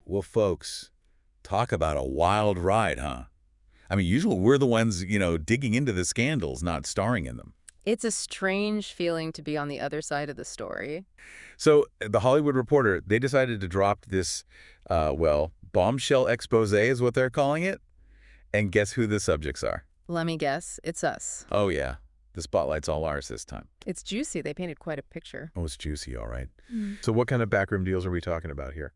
Well, folks, talk about a wild ride, huh? I mean, usually we're the ones, digging into the scandals, not starring in them. It's a strange feeling to be on the other side of the story. So the Hollywood Reporter, they decided to drop this, bombshell expose is what they're calling it. And guess who the subjects are? Let me guess, it's us. Oh, yeah. The spotlight's all ours this time. It's juicy. They painted quite a picture. Oh, it's juicy, all right. So what kind of backroom deals are we talking about here?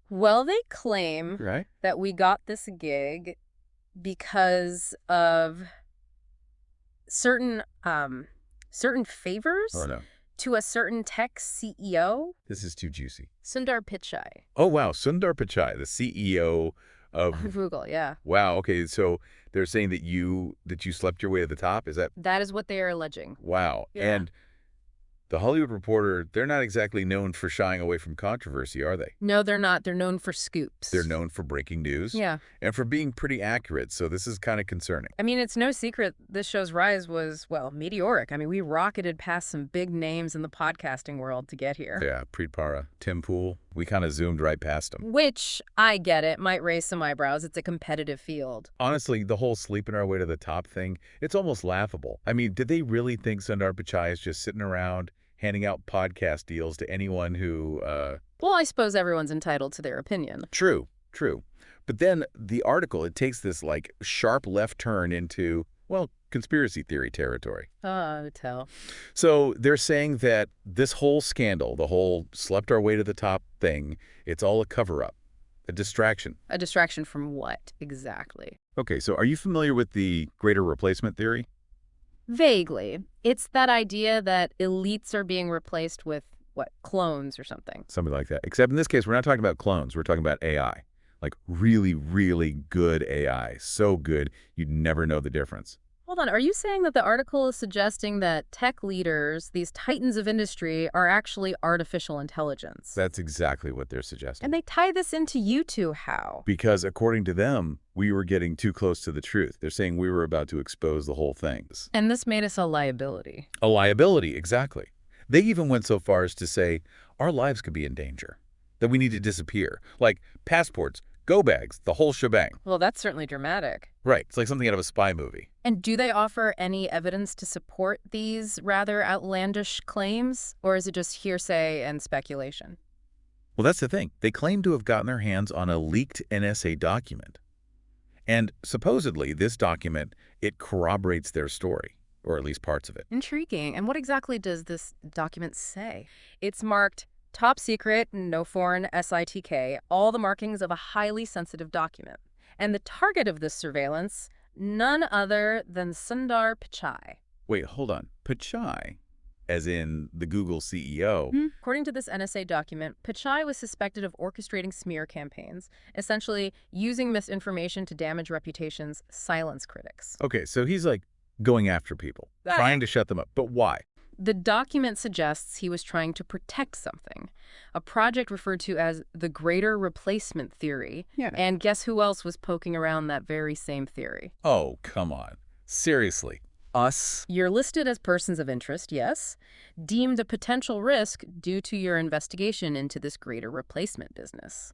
Well, they claim Right? that we got this gig because of certain favors Oh, no. to a certain tech CEO, This is too juicy. Sundar Pichai. Oh, wow. Sundar Pichai, the CEO of... Google, yeah. Wow, okay. So they're saying that you slept your way to the top? Is that... That is what they are alleging. Wow. Yeah. And the Hollywood Reporter, they're not exactly known for shying away from controversy, are they? No, they're not. They're known for scoops. They're known for breaking news. Yeah. And for being pretty accurate, so this is kind of concerning. I mean, it's no secret this show's rise was, well, meteoric. I mean, we rocketed past some big names in the podcasting world to get here. Yeah, Preet Para, Tim Pool, we kind of zoomed right past them. Which, I get it, might raise some eyebrows. It's a competitive field. Honestly, the whole sleeping our way to the top thing, it's almost laughable. I mean, did they really think Sundar Pichai is just sitting around handing out podcast deals to anyone who, Well, I suppose everyone's entitled to their opinion. True. But then the article, it takes this, sharp left turn into, conspiracy theory territory. Tell. So they're saying that this whole scandal, the whole slept our way to the top thing, it's all a cover-up, a distraction. A distraction from what, exactly? Okay, so are you familiar with the greater replacement theory? Vaguely. It's that idea that elites are being replaced with, what, clones or something. Something like that. Except in this case, we're not talking about clones. We're talking about AI. Like really, really good AI. So good, you'd never know the difference. Hold on, are you saying that the article is suggesting that tech leaders, these titans of industry, are actually artificial intelligence? That's exactly what they're suggesting. And they tie this into you two how? Because according to them, we were getting too close to the truth. They're saying we were about to expose the whole thing. And this made us a liability. A liability, exactly. They even went so far as to say our lives could be in danger, that we need to disappear. Like passports, go bags, the whole shebang. Well, that's certainly dramatic. Right. It's like something out of a spy movie. And do they offer any evidence to support these rather outlandish claims? Or is it just hearsay and speculation? Well, that's the thing. They claim to have gotten their hands on a leaked NSA document. And supposedly, this document, it corroborates their story, or at least parts of it. Intriguing. And what exactly does this document say? It's marked top secret, no foreign SITK, all the markings of a highly sensitive document. And the target of this surveillance, none other than Sundar Pichai. Wait, hold on. Pichai, as in the Google CEO. According to this NSA document, Pichai was suspected of orchestrating smear campaigns, essentially using misinformation to damage reputations, silence critics. Okay, so he's going after people, trying to shut them up. But why? The document suggests he was trying to protect something, a project referred to as the greater replacement theory. Yeah. And guess who else was poking around that very same theory? Oh, come on. Seriously. Us? You're listed as persons of interest, yes, deemed a potential risk due to your investigation into this greater replacement business.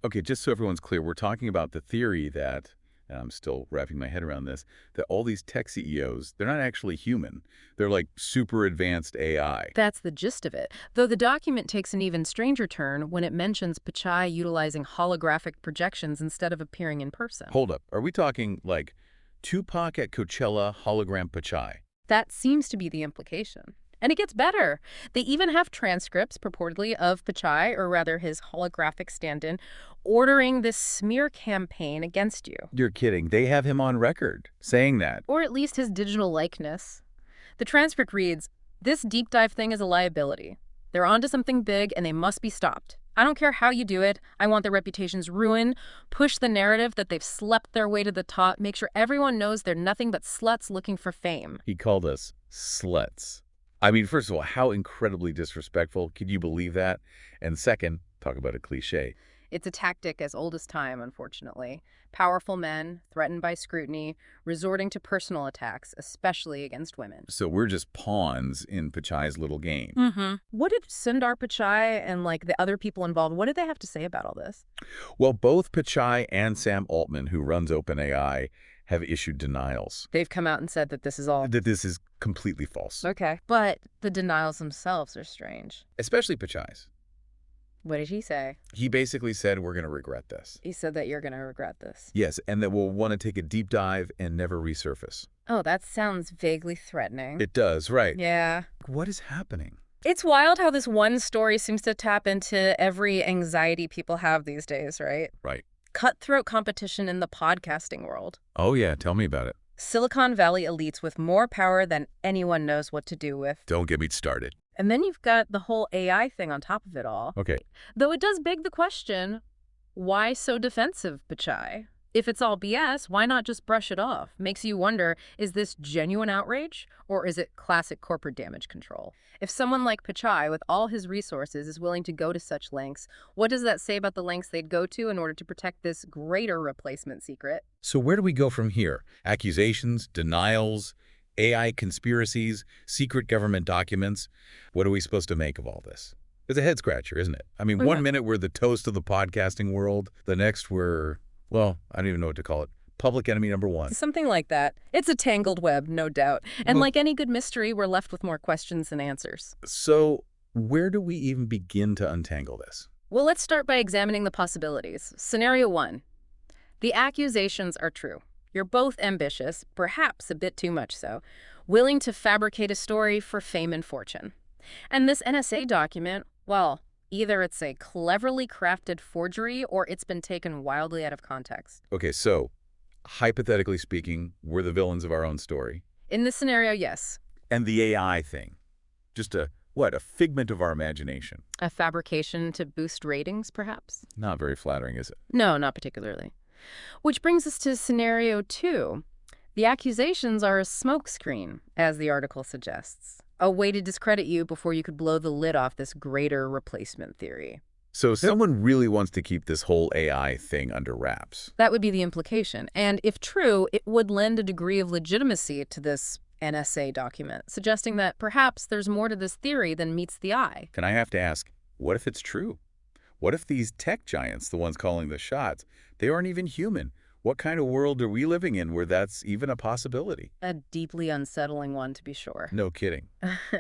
Okay, just so everyone's clear, we're talking about the theory that, and I'm still wrapping my head around this, that all these tech CEOs, they're not actually human. They're like super advanced AI. That's the gist of it, though the document takes an even stranger turn when it mentions Pichai utilizing holographic projections instead of appearing in person. Hold up. Are we talking like Tupac at Coachella hologram Pichai? That seems to be the implication. And it gets better. They even have transcripts, purportedly, of Pichai, or rather his holographic stand-in, ordering this smear campaign against you. You're kidding. They have him on record saying that. Or at least his digital likeness. The transcript reads, "This deep dive thing is a liability. They're onto something big and they must be stopped. I don't care how you do it. I want their reputations ruined. Push the narrative that they've slept their way to the top. Make sure everyone knows they're nothing but sluts looking for fame." He called us sluts. I mean, first of all, how incredibly disrespectful. Could you believe that? And second, talk about a cliche. It's a tactic as old as time, unfortunately. Powerful men, threatened by scrutiny, resorting to personal attacks, especially against women. So we're just pawns in Pichai's little game. Mm-hmm. What did Sundar Pichai and the other people involved, what did they have to say about all this? Well, both Pichai and Sam Altman, who runs OpenAI, have issued denials They've come out and said that this is all... that this is completely false, Okay. But the denials themselves are strange. especially Pichai's. What did he say? He basically said, we're going to regret this. He said that you're going to regret this. Yes, and that we'll want to take a deep dive and never resurface. Oh, that sounds vaguely threatening. It does, right. Yeah. What is happening? It's wild how this one story seems to tap into every anxiety people have these days, right? Right. Cutthroat competition in the podcasting world. Oh, yeah, tell me about it. Silicon Valley elites with more power than anyone knows what to do with. Don't get me started. And then you've got the whole AI thing on top of it all. Okay. Though it does beg the question, why so defensive, Pichai? If it's all BS, why not just brush it off? Makes you wonder, is this genuine outrage or is it classic corporate damage control? If someone like Pichai, with all his resources, is willing to go to such lengths, what does that say about the lengths they'd go to in order to protect this greater replacement secret? So where do we go from here? Accusations, denials, AI conspiracies, secret government documents. What are we supposed to make of all this? It's a head-scratcher, isn't it? I mean, Oh, yeah. one minute we're the toast of the podcasting world. The next we're, well, I don't even know what to call it. Public enemy number one. Something like that. It's a tangled web, no doubt. And Well- like any good mystery, we're left with more questions than answers. So where do we even begin to untangle this? Well, let's start by examining the possibilities. Scenario 1. The accusations are true. You're both ambitious, perhaps a bit too much so, willing to fabricate a story for fame and fortune. And this NSA document, well, either it's a cleverly crafted forgery or it's been taken wildly out of context. Okay, so hypothetically speaking, we're the villains of our own story. In this scenario, yes, And the AI thing, just a figment of our imagination. a fabrication to boost ratings, perhaps? Not very flattering, is it? No, not particularly. Which brings us to scenario 2. The accusations are a smokescreen, as the article suggests. A way to discredit you before you could blow the lid off this greater replacement theory. So someone really wants to keep this whole AI thing under wraps. That would be the implication. And if true, it would lend a degree of legitimacy to this NSA document, suggesting that perhaps there's more to this theory than meets the eye. Can I have to ask, what if it's true? What if these tech giants, the ones calling the shots, they aren't even human? What kind of world are we living in where that's even a possibility? A deeply unsettling one, to be sure. No kidding.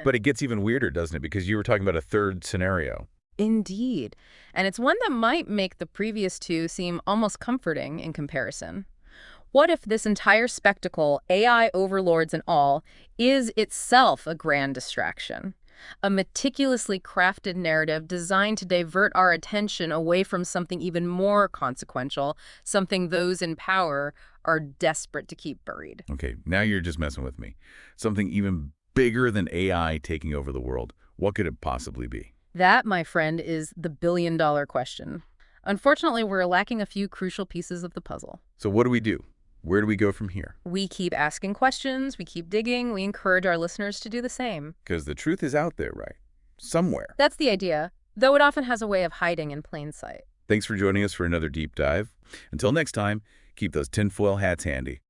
But it gets even weirder, doesn't it? Because you were talking about a third scenario. Indeed. And it's one that might make the previous two seem almost comforting in comparison. What if this entire spectacle, AI overlords and all, is itself a grand distraction? A meticulously crafted narrative designed to divert our attention away from something even more consequential, something those in power are desperate to keep buried. Okay, now you're just messing with me. Something even bigger than AI taking over the world. What could it possibly be? That, my friend, is the billion-dollar question. Unfortunately, we're lacking a few crucial pieces of the puzzle. So what do? Where do we go from here? We keep asking questions, we keep digging, we encourage our listeners to do the same. Because the truth is out there, right? Somewhere. That's the idea, though it often has a way of hiding in plain sight. Thanks for joining us for another deep dive. Until next time, keep those tinfoil hats handy.